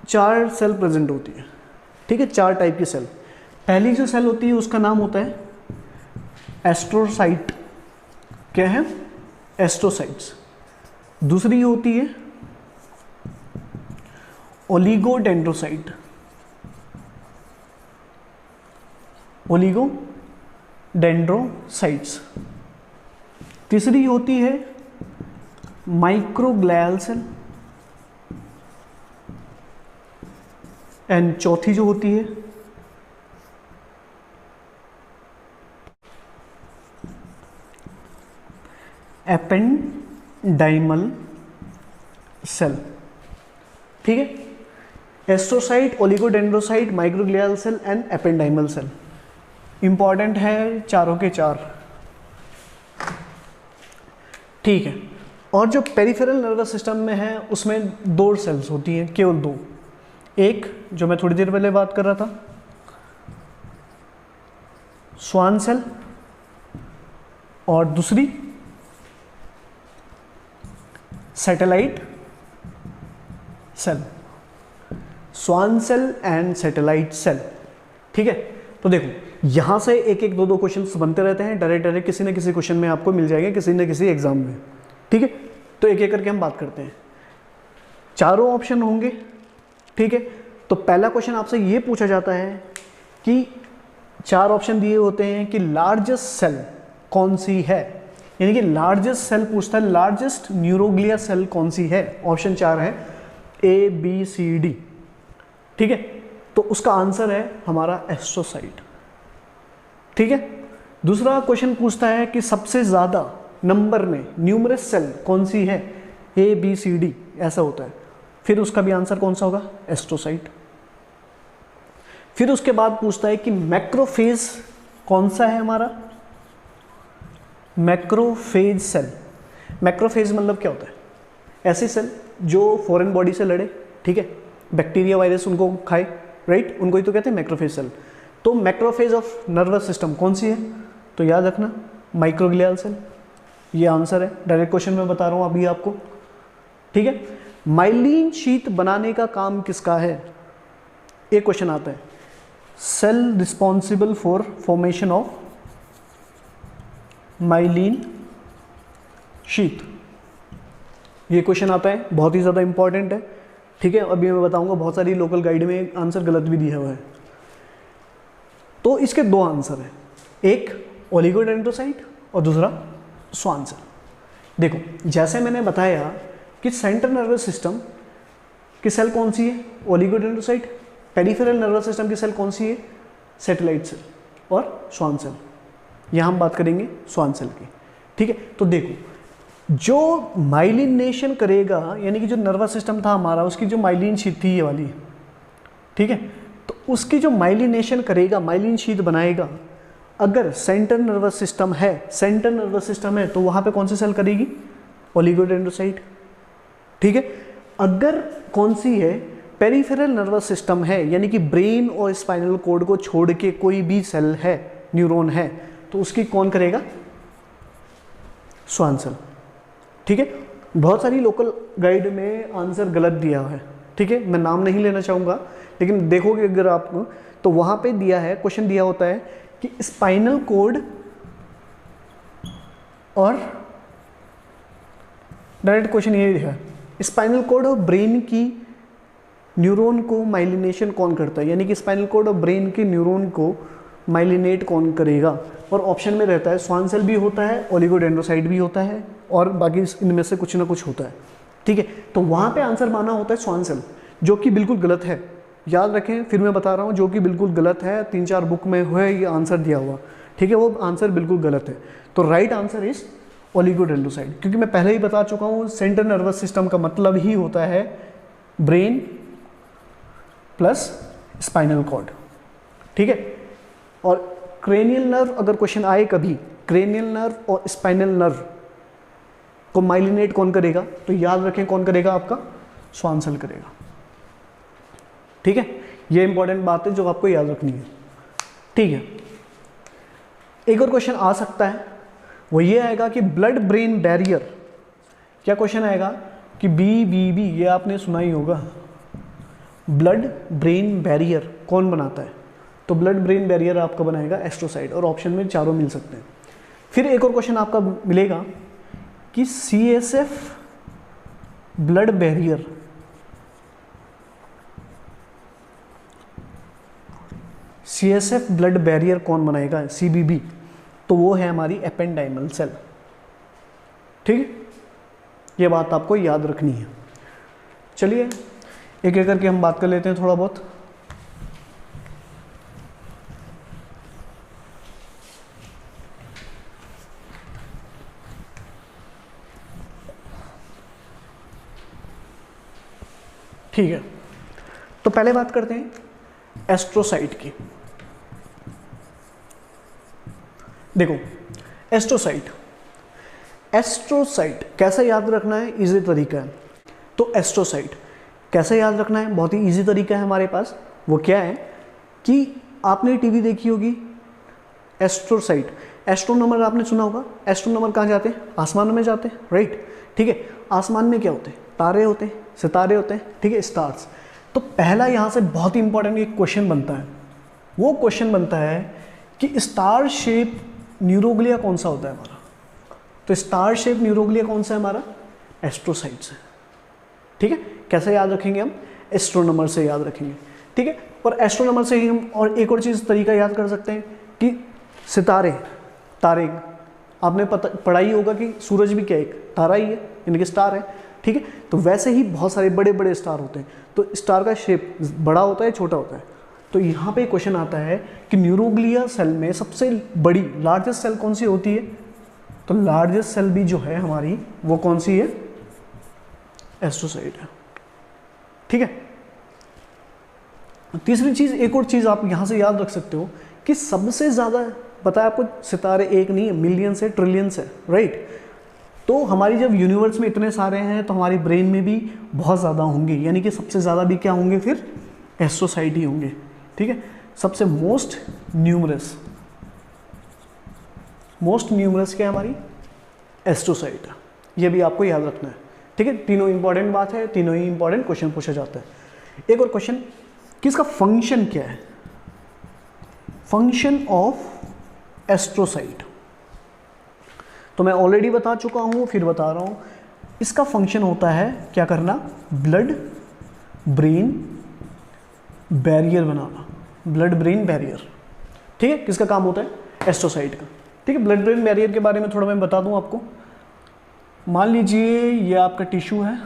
4 सेल प्रेजेंट होती है, ठीक है, 4 टाइप की सेल। पहली जो सेल होती है उसका नाम होता है एस्ट्रोसाइट। क्या है? एस्ट्रोसाइट्स। दूसरी होती है ओलिगोडेंड्रोसाइट। ओलिगोडेंड्रोसाइट्स। तीसरी होती है माइक्रोग्लियल सेल। एंड चौथी जो होती है एपेंडाइमल सेल, ठीक है। Astrocyte, oligodendrocyte, microglial cell and ependymal cell. Important है चारों के चार, ठीक है। और जो पेरिफेरल नर्वस सिस्टम में है उसमें 2 सेल्स होती हैं, केवल 2। एक जो मैं थोड़ी देर पहले बात कर रहा था, स्वान सेल, और दूसरी satellite cell. Schwann cell and satellite cell, ठीक है। तो देखो, यहां से एक एक 2 क्वेश्चन बनते रहते हैं, डायरेक्ट किसी न किसी क्वेश्चन में आपको मिल जाएंगे, किसी न किसी एग्जाम में, ठीक है। तो एक एक करके हम बात करते हैं। चारों ऑप्शन होंगे, ठीक है। तो पहला क्वेश्चन आपसे ये पूछा जाता है कि 4 ऑप्शन दिए होते हैं कि लार्जेस्ट सेल कौन सी है, यानी कि लार्जेस्ट सेल पूछता है, लार्जेस्ट न्यूरोग्लिया सेल कौन सी है। ऑप्शन 4 है ABCD, ठीक है। तो उसका आंसर है हमारा एस्ट्रोसाइट, ठीक है। दूसरा क्वेश्चन पूछता है कि सबसे ज़्यादा नंबर में न्यूमरस सेल कौन सी है, ABCD ऐसा होता है। फिर उसका भी आंसर कौन सा होगा? एस्ट्रोसाइट। फिर उसके बाद पूछता है कि मैक्रोफेज कौन सा है हमारा? Macrophage cell. मैक्रोफेज मतलब क्या होता है? ऐसी सेल जो फॉरेन बॉडी से लड़े, ठीक है, बैक्टीरिया वायरस उनको खाए, राइट, उनको ही तो कहते हैं मैक्रोफेज सेल। तो मैक्रोफेज ऑफ नर्वस सिस्टम कौन सी है? तो याद रखना, माइक्रोग्लियल सेल। ये आंसर है, डायरेक्ट क्वेश्चन में बता रहा हूँ अभी आपको, ठीक है। माइलिन शीट बनाने का काम किसका है? एक क्वेश्चन आता है, cell responsible for formation of myelin sheath. ये क्वेश्चन आता है, बहुत ही ज़्यादा इंपॉर्टेंट है, ठीक है। अभी मैं बताऊंगा, बहुत सारी लोकल गाइड में आंसर गलत भी दिया हुआ है। तो इसके 2 आंसर हैं, एक ओलिगोडेंड्रोसाइट और दूसरा स्वान सेल। देखो, जैसे मैंने बताया कि सेंट्रल नर्वस सिस्टम की सेल कौन सी है? ओलिगोडेंड्रोसाइट। पेरिफेरल नर्वस सिस्टम की सेल कौन सी है? सैटेलाइट सेल और स्वान सेल। यहाँ हम बात करेंगे स्वान सेल की, ठीक है। तो देखो, जो माइलिनेशन करेगा, यानी कि जो नर्वस सिस्टम था हमारा, उसकी जो माइलिन शीट थी ये वाली, ठीक है, तो उसकी जो माइलिनेशन करेगा, माइलिन शीट बनाएगा, अगर सेंट्रल नर्वस सिस्टम है, सेंट्रल नर्वस सिस्टम है, तो वहाँ पे कौन सी सेल करेगी? ओलिगोडेंड्रोसाइट, ठीक है। अगर कौन सी है? पेरिफेरल नर्वस सिस्टम है, यानी कि ब्रेन और स्पाइनल कॉर्ड को छोड़ के कोई भी सेल है, न्यूरॉन है, तो उसकी कौन करेगा? स्वान सेल, ठीक है। बहुत सारी लोकल गाइड में आंसर गलत दिया है, ठीक है, मैं नाम नहीं लेना चाहूँगा, लेकिन देखोगे अगर आप तो वहाँ पे दिया है, क्वेश्चन दिया होता है कि स्पाइनल कॉर्ड और डायरेक्ट क्वेश्चन ये है, स्पाइनल कॉर्ड और ब्रेन की न्यूरॉन को माइलिनेशन कौन करता है, यानी कि स्पाइनल कॉर्ड और ब्रेन के न्यूरॉन को माइलिनेट कौन करेगा। और ऑप्शन में रहता है स्वान सेल भी होता है, ओलिगोडेंड्रोसाइट भी होता है, और बाकी इनमें से कुछ ना कुछ होता है, ठीक है। तो वहाँ पे आंसर माना होता है स्वान सेल, जो कि बिल्कुल गलत है। याद रखें, फिर मैं बता रहा हूँ, जो कि बिल्कुल गलत है, 3-4 बुक में है ये आंसर दिया हुआ, ठीक है, वो आंसर बिल्कुल गलत है। तो राइट आंसर इज ओलिगोडेंड्रोसाइट, क्योंकि मैं पहले ही बता चुका हूँ, सेंट्रल नर्वस सिस्टम का मतलब ही होता है ब्रेन प्लस स्पाइनल कॉर्ड, ठीक है। और क्रेनियल नर्व अगर क्वेश्चन आए कभी, क्रेनियल नर्व और स्पाइनल नर्व को माइलिनेट कौन करेगा, तो याद रखें कौन करेगा, आपका श्वान सेल करेगा, ठीक है। ये इंपॉर्टेंट बात है जो आपको याद रखनी है, ठीक है। एक और क्वेश्चन आ सकता है, वो ये आएगा कि ब्लड ब्रेन बैरियर, क्या क्वेश्चन आएगा कि BBB, ये आपने सुना ही होगा, ब्लड ब्रेन बैरियर कौन बनाता है, तो ब्लड ब्रेन बैरियर आपका बनाएगा एस्ट्रोसाइट, और ऑप्शन में चारों मिल सकते हैं। फिर एक और क्वेश्चन आपका मिलेगा कि CSF blood barrier, CSF blood barrier कौन बनाएगा, CBB, तो वो है हमारी एपेंडाइमल सेल, ठीक है। ये बात आपको याद रखनी है। चलिए एक एक करके हम बात कर लेते हैं थोड़ा बहुत। ठीक है, तो पहले बात करते हैं एस्ट्रोसाइट की। देखो एस्ट्रोसाइट, एस्ट्रोसाइट कैसे याद रखना है, इजी तरीका है। तो एस्ट्रोसाइट कैसे याद रखना है, बहुत ही इजी तरीका है हमारे पास। वो क्या है कि आपने टीवी देखी होगी, एस्ट्रोसाइट, एस्ट्रोनॉमर आपने सुना होगा। एस्ट्रोनॉमर कहाँ जाते हैं, आसमान में जाते हैं, राइट, ठीक है। आसमान में क्या होते हैं, तारे होते हैं, सितारे होते हैं, ठीक है, स्टार्स। तो पहला यहाँ से बहुत ही इंपॉर्टेंट एक क्वेश्चन बनता है, वो क्वेश्चन बनता है कि स्टार शेप न्यूरोग्लिया कौन सा होता है हमारा, तो स्टार शेप न्यूरोग्लिया कौन सा है हमारा, एस्ट्रोसाइट से, ठीक है। कैसे याद रखेंगे हम, एस्ट्रोनॉमर से याद रखेंगे, ठीक है। और एस्ट्रोनॉमर से ही हम और एक और चीज़ तरीका याद कर सकते हैं कि सितारे, तारे, आपने पढ़ाई होगा कि सूरज भी क्या एक तारा ही है, यानी कि स्टार है, ठीक है। तो वैसे ही बहुत सारे बड़े बड़े स्टार होते हैं, तो स्टार का शेप बड़ा होता है छोटा होता है। तो यहाँ पे क्वेश्चन आता है कि न्यूरोग्लिया सेल में सबसे बड़ी लार्जेस्ट सेल कौन सी होती है, तो लार्जेस्ट सेल भी जो है हमारी वो कौन सी है, एस्ट्रोसाइट है, ठीक है। तीसरी चीज़, एक और चीज़ आप यहाँ से याद रख सकते हो कि सबसे ज़्यादा पता है आपको, सितारे एक नहीं है, मिलियंस है, ट्रिलियंस है, राइट। तो हमारी जब यूनिवर्स में इतने सारे हैं तो हमारी ब्रेन में भी बहुत ज़्यादा होंगे, यानी कि सबसे ज़्यादा भी क्या होंगे, फिर एस्ट्रोसाइट ही होंगे, ठीक है। सबसे मोस्ट न्यूमरस क्या है हमारी, एस्ट्रोसाइट है। ये भी आपको याद रखना है, ठीक है। तीनों इंपॉर्टेंट बात है, तीनों ही इंपॉर्टेंट क्वेश्चन पूछा जाता है। एक और क्वेश्चन कि इसका फंक्शन क्या है, फंक्शन ऑफ एस्ट्रोसाइट, तो मैं ऑलरेडी बता चुका हूं, फिर बता रहा हूं। इसका फंक्शन होता है क्या करना, ब्लड ब्रेन बैरियर बनाना, ब्लड ब्रेन बैरियर, ठीक है। किसका काम होता है, एस्ट्रोसाइट का, ठीक है। ब्लड ब्रेन बैरियर के बारे में थोड़ा मैं बता दूं आपको। मान लीजिए ये आपका टिश्यू है,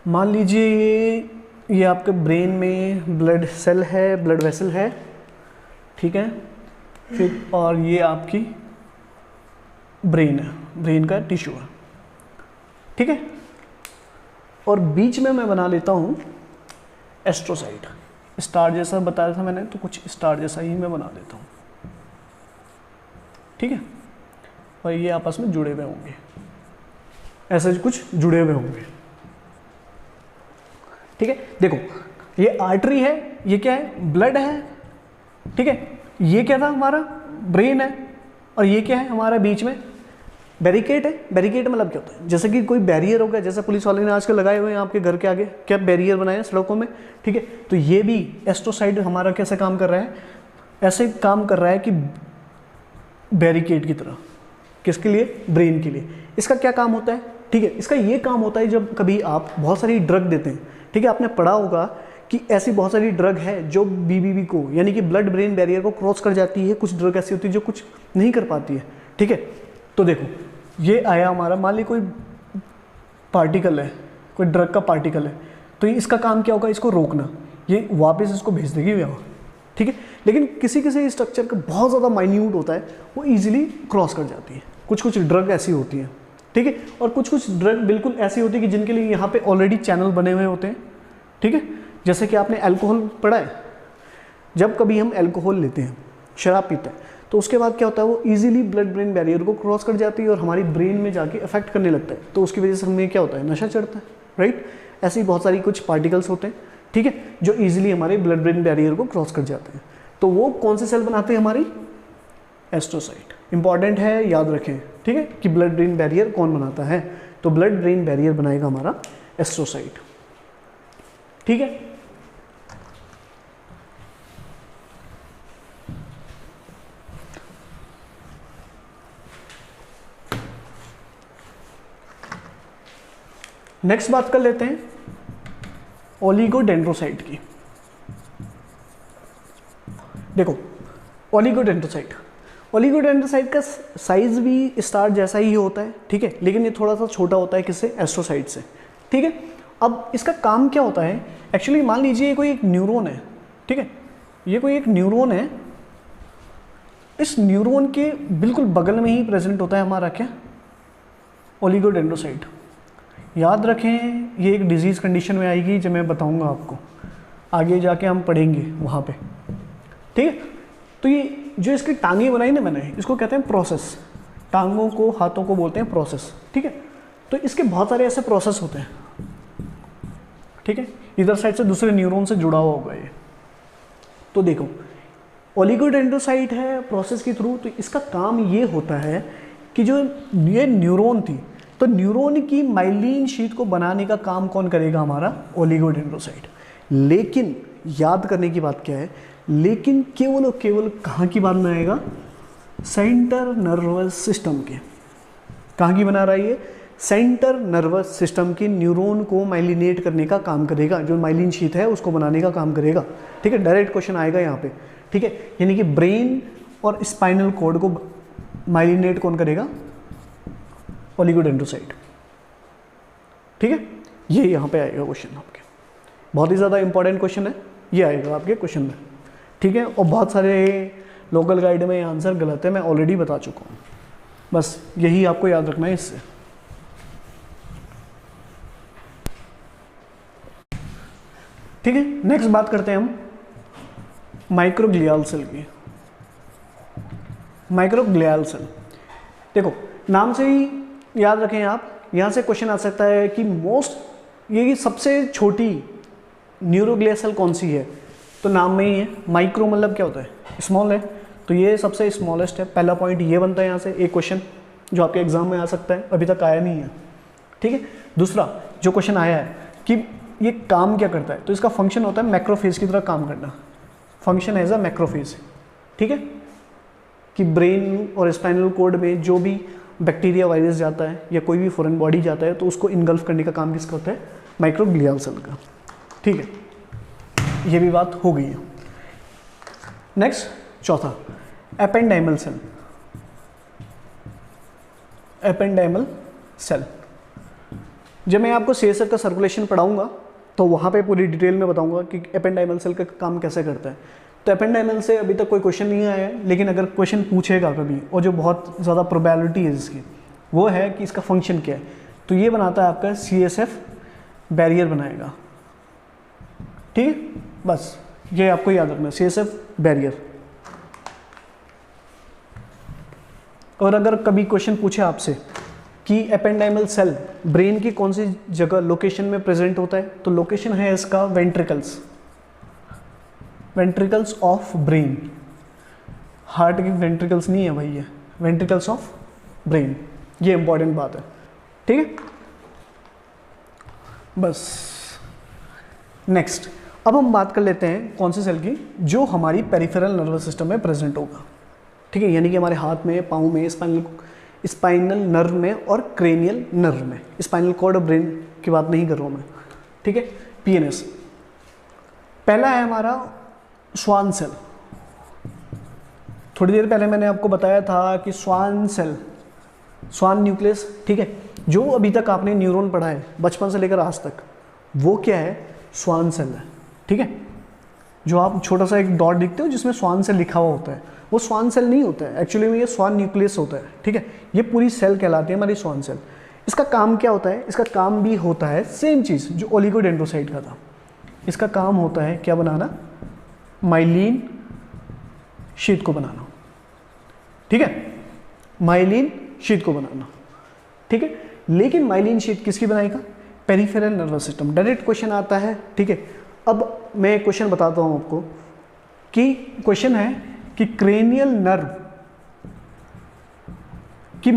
मान लीजिए ये आपके ब्रेन में ब्लड सेल है, ब्लड वेसल है, ठीक है। फिर और ये आपकी ब्रेन है, ब्रेन का टिश्यू है, ठीक है। और बीच में मैं बना लेता हूँ एस्ट्रोसाइट, स्टार जैसा बताया था मैंने, तो कुछ स्टार जैसा ही मैं बना देता हूँ, ठीक है। और ये आपस में जुड़े हुए होंगे, ऐसे कुछ जुड़े हुए होंगे, ठीक है। देखो ये आर्टरी है, ये क्या है, ब्लड है, ठीक है। ये क्या था हमारा, ब्रेन है, और ये क्या है हमारा बीच में बैरिकेड है। बैरिकेड मतलब क्या होता है, जैसे कि कोई बैरियर हो गया, जैसे पुलिस वाले ने आजकल लगाए हुए हैं आपके घर के आगे, क्या बैरियर बनाए हैं सड़कों में, ठीक है। तो ये भी एस्ट्रोसाइट हमारा कैसे काम कर रहा है, ऐसे काम कर रहा है कि बैरिकेड की तरह, किसके लिए, ब्रेन के लिए। इसका क्या काम होता है, ठीक है। इसका ये काम होता है जब कभी आप बहुत सारी ड्रग देते हैं, ठीक है। आपने पढ़ा होगा कि ऐसी बहुत सारी ड्रग है जो BBB को, यानी कि ब्लड ब्रेन बैरियर को क्रॉस कर जाती है। कुछ ड्रग ऐसी होती है जो कुछ नहीं कर पाती है, ठीक है। तो देखो ये आया हमारा, मान ली कोई पार्टिकल है, कोई ड्रग का पार्टिकल है, तो ये इसका काम क्या होगा, इसको रोकना, ये वापस इसको भेज देगी यहाँ, ठीक है। लेकिन किसी किसी स्ट्रक्चर का बहुत ज़्यादा माइन्यूट होता है, वो ईजिली क्रॉस कर जाती है, कुछ कुछ ड्रग ऐसी होती हैं, ठीक है, और कुछ कुछ ड्रग बिल्कुल ऐसी होती है कि जिनके लिए यहाँ पे ऑलरेडी चैनल बने हुए होते हैं, ठीक है। जैसे कि आपने अल्कोहल पढ़ा है, जब कभी हम अल्कोहल लेते हैं, शराब पीते हैं, तो उसके बाद क्या होता है, वो इजीली ब्लड ब्रेन बैरियर को क्रॉस कर जाती है और हमारी ब्रेन में जाके अफेक्ट करने लगता है, तो उसकी वजह से हमें क्या होता है, नशा चढ़ता है, राइट। ऐसे ही बहुत सारी कुछ पार्टिकल्स होते हैं, ठीक है, जो इजीली हमारे ब्लड ब्रेन बैरियर को क्रॉस कर जाते हैं। तो वो कौन से सेल बनाते हैं, हमारी एस्ट्रोसाइट। इंपॉर्टेंट है, याद रखें, ठीक है, कि ब्लड ब्रेन बैरियर कौन बनाता है, तो ब्लड ब्रेन बैरियर बनाएगा हमारा एस्ट्रोसाइट, ठीक है। नेक्स्ट बात कर लेते हैं ओलिगोडेंड्रोसाइट की। देखो ओलिगोडेंड्रोसाइट का साइज भी स्टार जैसा ही होता है, ठीक है, लेकिन ये थोड़ा सा छोटा होता है किससे, एस्ट्रोसाइट से, ठीक है। अब इसका काम क्या होता है, एक्चुअली मान लीजिए ये कोई एक न्यूरॉन है, ठीक है, ये कोई एक न्यूरॉन है, इस न्यूरॉन के बिल्कुल बगल में ही प्रेजेंट होता है हमारा क्या, ओलिगोडेंड्रोसाइट। याद रखें, ये एक डिजीज़ कंडीशन में आएगी जो मैं बताऊंगा आपको, आगे जाके हम पढ़ेंगे वहाँ पे, ठीक है। तो ये जो इसकी टांगें बनाई ना मैंने, इसको कहते हैं प्रोसेस, टांगों को हाथों को बोलते हैं प्रोसेस, ठीक है। तो इसके बहुत सारे ऐसे प्रोसेस होते हैं, ठीक है, इधर साइड से दूसरे न्यूरॉन से जुड़ा हुआ होगा ये। तो देखो ओलिगोडेंड्रोसाइट है प्रोसेस के थ्रू, तो इसका काम ये होता है कि जो ये न्यूरॉन थी, तो न्यूरॉन की माइलिन शीट को बनाने का काम कौन करेगा, हमारा ओलिगोडेंड्रोसाइट। लेकिन याद करने की बात क्या है, लेकिन केवल और केवल कहाँ की बात में आएगा, सेंटर नर्वस सिस्टम के। कहाँ की बना रहा है ये, सेंटर नर्वस सिस्टम के न्यूरॉन को माइलिनेट करने का काम करेगा, जो माइलिन शीट है उसको बनाने का काम करेगा, ठीक है। डायरेक्ट क्वेश्चन आएगा यहाँ पे, ठीक है, यानी कि ब्रेन और स्पाइनल कॉर्ड को माइलिनेट कौन करेगा, ओलिगोडेंड्रोसाइट, ठीक है। ये यहाँ पे आएगा क्वेश्चन आपके, बहुत ही ज़्यादा इंपॉर्टेंट क्वेश्चन है, ये आएगा आपके क्वेश्चन में, ठीक है। और बहुत सारे लोकल गाइड में ये आंसर गलत है, मैं ऑलरेडी बता चुका हूँ, बस यही आपको याद रखना है इससे। ठीक है, नेक्स्ट बात करते हैं हम माइक्रोग्लियल सेल की। माइक्रोग्लियल सेल, देखो नाम से ही याद रखें आप, यहाँ से क्वेश्चन आ सकता है कि ये सबसे छोटी न्यूरोग्लिया सेल कौन सी है, तो नाम में ही है, माइक्रो मतलब क्या होता है, स्मॉल है, तो ये सबसे स्मॉलेस्ट है। पहला पॉइंट ये बनता है यहाँ से, एक क्वेश्चन जो आपके एग्जाम में आ सकता है, अभी तक आया नहीं है, ठीक है। दूसरा जो क्वेश्चन आया है कि ये काम क्या करता है, तो इसका फंक्शन होता है मैक्रोफेज की तरह काम करना, फंक्शन एज अ मैक्रोफेज, ठीक है, कि ब्रेन और स्पाइनल कॉर्ड में जो भी बैक्टीरिया वायरस जाता है या कोई भी फॉरेन बॉडी जाता है, तो उसको इनगल्फ करने का काम किसका होता है, माइक्रोग्लियल सेल का, ठीक है। ये भी बात हो गई है। नेक्स्ट चौथा, एपेंडाइमल सेल। एपेंडाइमल सेल, जब मैं आपको सीएसएफ का सर्कुलेशन पढ़ाऊंगा तो वहाँ पे पूरी डिटेल में बताऊंगा कि एपेंडाइमल सेल का काम कैसे करता है। तो एपेंडाइमल से अभी तक कोई क्वेश्चन नहीं आया है, लेकिन अगर क्वेश्चन पूछेगा कभी, और जो बहुत ज़्यादा प्रोबेबिलिटी है जिसकी, वो है कि इसका फंक्शन क्या है, तो ये बनाता है आपका सीएसएफ बैरियर बनाएगा, ठीक है। बस ये आपको याद रखना, सीएसएफ बैरियर। और अगर कभी क्वेश्चन पूछे आपसे कि एपेंडाइमल सेल ब्रेन की कौन सी जगह लोकेशन में प्रेजेंट होता है, तो लोकेशन है इसका ventricles, ventricles of brain. Heart की वेंट्रिकल्स नहीं है भाई, ये वेंट्रिकल्स ऑफ ब्रेन, ये इंपॉर्टेंट बात है, ठीक है। बस नेक्स्ट, अब हम बात कर लेते हैं कौन सी सेल की, जो हमारी पेरिफेरल नर्वस सिस्टम में प्रेजेंट होगा, ठीक है, यानी कि हमारे हाथ में, पाँव में, स्पाइनल नर्व में और क्रेनियल नर्व में। स्पाइनल कॉर्ड और ब्रेन की बात नहीं कर रहा हूँ मैं, ठीक है। पीएनएस पहला है हमारा स्वान सेल। थोड़ी देर पहले मैंने आपको बताया था कि स्वान सेल, स्वान न्यूक्लियस, ठीक है, जो अभी तक आपने न्यूरॉन पढ़ा है बचपन से लेकर आज तक, वो क्या है, स्वान सेल है, ठीक है। जो आप छोटा सा एक डॉट दिखते हो जिसमें स्वान सेल लिखा हुआ होता है, वो स्वान सेल नहीं होता है, एक्चुअली में ये स्वान न्यूक्लियस होता है, ठीक है। ये पूरी सेल कहलाती है हमारी स्वान सेल। इसका काम क्या होता है? इसका काम भी होता है सेम चीज़ जो ओलिगोडेंड्रोसाइट का था। इसका काम होता है क्या बनाना? माइलिन शीट को बनाना, ठीक है, माइलिन शीट को बनाना, ठीक है। लेकिन माइलिन शीट किसकी बनाएगा? Peripheral nervous system. Direct question आता है, ठीक है। अब मैं क्वेश्चन बताता हूँ आपको कि क्वेश्चन है कि क्रेनियल नर्व की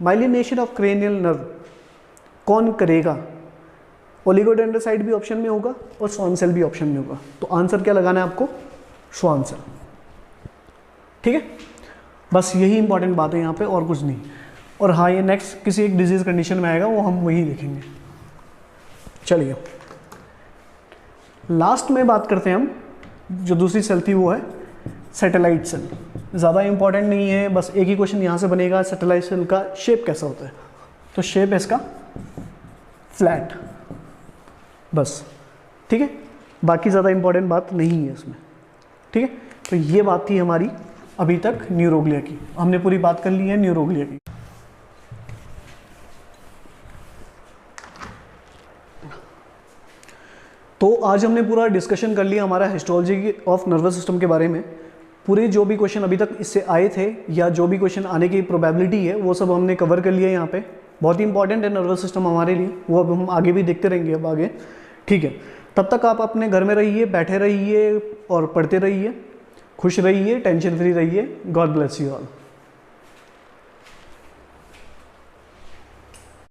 माइलिनेशन ऑफ क्रेनियल नर्व कौन करेगा? ओलिगोडेंड्रोसाइट भी ऑप्शन में होगा और स्वान सेल भी ऑप्शन में होगा। तो आंसर क्या लगाना है आपको? स्वान सेल, ठीक है। बस यही इंपॉर्टेंट बात है यहाँ पे, और कुछ नहीं। और हाँ, ये नेक्स्ट किसी एक डिजीज कंडीशन में आएगा, वो हम वही देखेंगे। चलिए लास्ट में बात करते हैं हम, जो दूसरी सेल थी वो है सैटेलाइट सेल। ज़्यादा इंपॉर्टेंट नहीं है, बस एक ही क्वेश्चन यहाँ से बनेगा, सैटेलाइट सेल का शेप कैसा होता है? तो शेप है इसका फ्लैट, बस, ठीक है। बाकी ज़्यादा इंपॉर्टेंट बात नहीं है इसमें, ठीक है। तो ये बात थी हमारी अभी तक न्यूरोग्लिया की, हमने पूरी बात कर ली है न्यूरोग्लिया की। तो आज हमने पूरा डिस्कशन कर लिया हमारा हिस्टोलॉजी ऑफ नर्वस सिस्टम के बारे में। पूरे जो भी क्वेश्चन अभी तक इससे आए थे या जो भी क्वेश्चन आने की प्रोबेबिलिटी है वो सब हमने कवर कर लिया यहाँ पे। बहुत ही इंपॉर्टेंट है नर्वस सिस्टम हमारे लिए, वो अब हम आगे भी देखते रहेंगे अब आगे, ठीक है। तब तक आप अपने घर में रहिए, बैठे रहिए और पढ़ते रहिए, खुश रहिए, टेंशन फ्री रहिए। God bless you all.